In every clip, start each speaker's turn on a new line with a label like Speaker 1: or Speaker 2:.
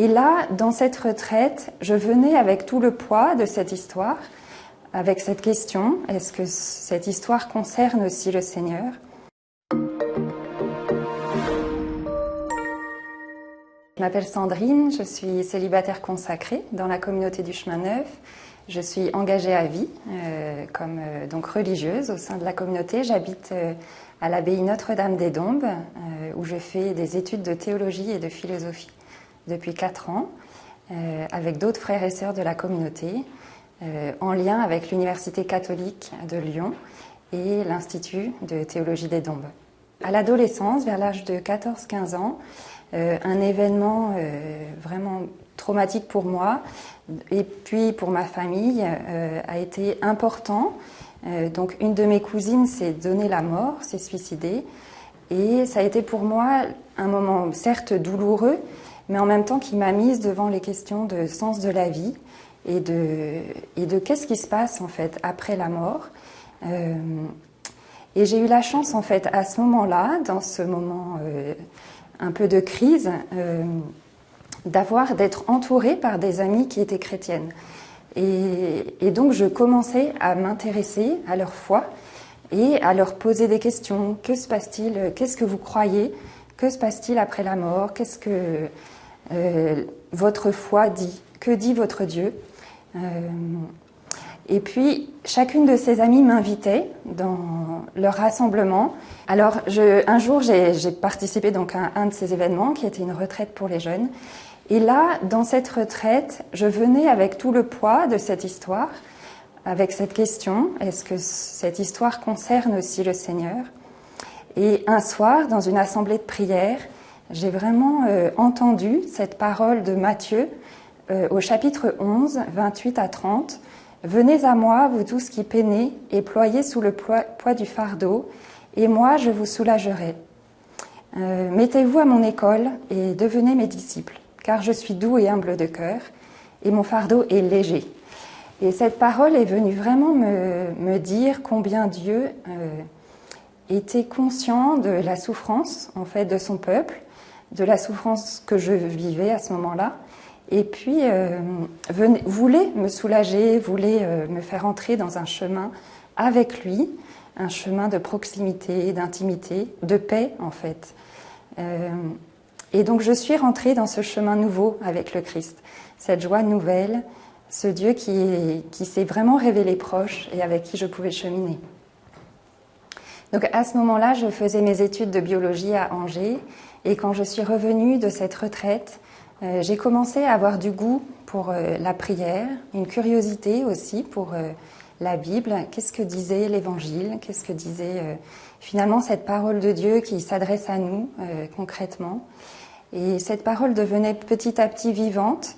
Speaker 1: Et là, dans cette retraite, je venais avec tout le poids de cette histoire, avec cette question, est-ce que cette histoire concerne aussi le Seigneur ? Je m'appelle Sandrine, je suis célibataire consacrée dans la communauté du Chemin Neuf. Je suis engagée à vie comme donc religieuse au sein de la communauté. J'habite à l'abbaye Notre-Dame des Dombes où je fais des études de théologie et de philosophie depuis 4 ans avec d'autres frères et sœurs de la communauté en lien avec l'Université catholique de Lyon et l'Institut de théologie des Dombes. À l'adolescence, vers l'âge de 14-15 ans, un événement vraiment traumatique pour moi et puis pour ma famille a été important. Donc une de mes cousines s'est donné la mort, s'est suicidée et ça a été pour moi un moment certes douloureux mais en même temps qui m'a mise devant les questions de sens de la vie et de qu'est-ce qui se passe en fait après la mort. Et j'ai eu la chance en fait à ce moment-là, dans ce moment un peu de crise, d'être entourée par des amies qui étaient chrétiennes. Et donc je commençais à m'intéresser à leur foi et à leur poser des questions. Que se passe-t-il ? Qu'est-ce que vous croyez ? Que se passe-t-il après la mort ? Qu'est-ce que votre foi dit ? Que dit votre Dieu ? Et puis, chacune de ces amies m'invitait dans leur rassemblement. Alors, un jour, j'ai participé donc à un de ces événements qui était une retraite pour les jeunes. Et là, dans cette retraite, je venais avec tout le poids de cette histoire, avec cette question, est-ce que cette histoire concerne aussi le Seigneur ? Et un soir, dans une assemblée de prière, j'ai vraiment entendu cette parole de Matthieu au chapitre 11, 28 à 30. « Venez à moi, vous tous qui peinez et ployez sous le poids du fardeau, et moi je vous soulagerai. Mettez-vous à mon école et devenez mes disciples, car je suis doux et humble de cœur, et mon fardeau est léger. » Et cette parole est venue vraiment me dire combien Dieu était conscient de la souffrance en fait de son peuple, de la souffrance que je vivais à ce moment-là. Et puis, voulait me soulager, voulait me faire entrer dans un chemin avec lui, un chemin de proximité, d'intimité, de paix en fait. Et donc je suis rentrée dans ce chemin nouveau avec le Christ, cette joie nouvelle, ce Dieu qui s'est vraiment révélé proche et avec qui je pouvais cheminer. Donc à ce moment-là, je faisais mes études de biologie à Angers et quand je suis revenue de cette retraite, j'ai commencé à avoir du goût pour la prière, une curiosité aussi pour la Bible. Qu'est-ce que disait l'Évangile ? Qu'est-ce que disait finalement cette parole de Dieu qui s'adresse à nous concrètement ? Et cette parole devenait petit à petit vivante.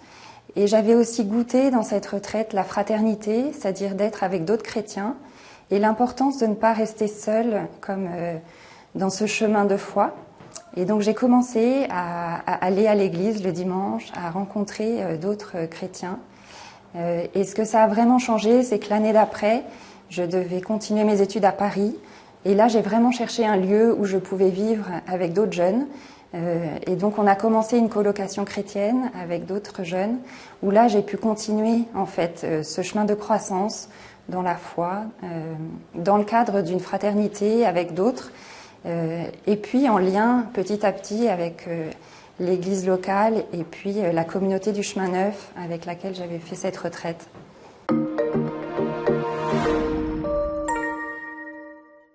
Speaker 1: Et j'avais aussi goûté dans cette retraite la fraternité, c'est-à-dire d'être avec d'autres chrétiens, et l'importance de ne pas rester seule comme dans ce chemin de foi. Et donc j'ai commencé à aller à l'église le dimanche, à rencontrer d'autres chrétiens. Et ce que ça a vraiment changé, c'est que l'année d'après, je devais continuer mes études à Paris. Et là, j'ai vraiment cherché un lieu où je pouvais vivre avec d'autres jeunes. Et donc on a commencé une colocation chrétienne avec d'autres jeunes, où là j'ai pu continuer en fait ce chemin de croissance dans la foi, dans le cadre d'une fraternité avec d'autres. Et puis en lien petit à petit avec l'église locale et puis la communauté du Chemin Neuf avec laquelle j'avais fait cette retraite.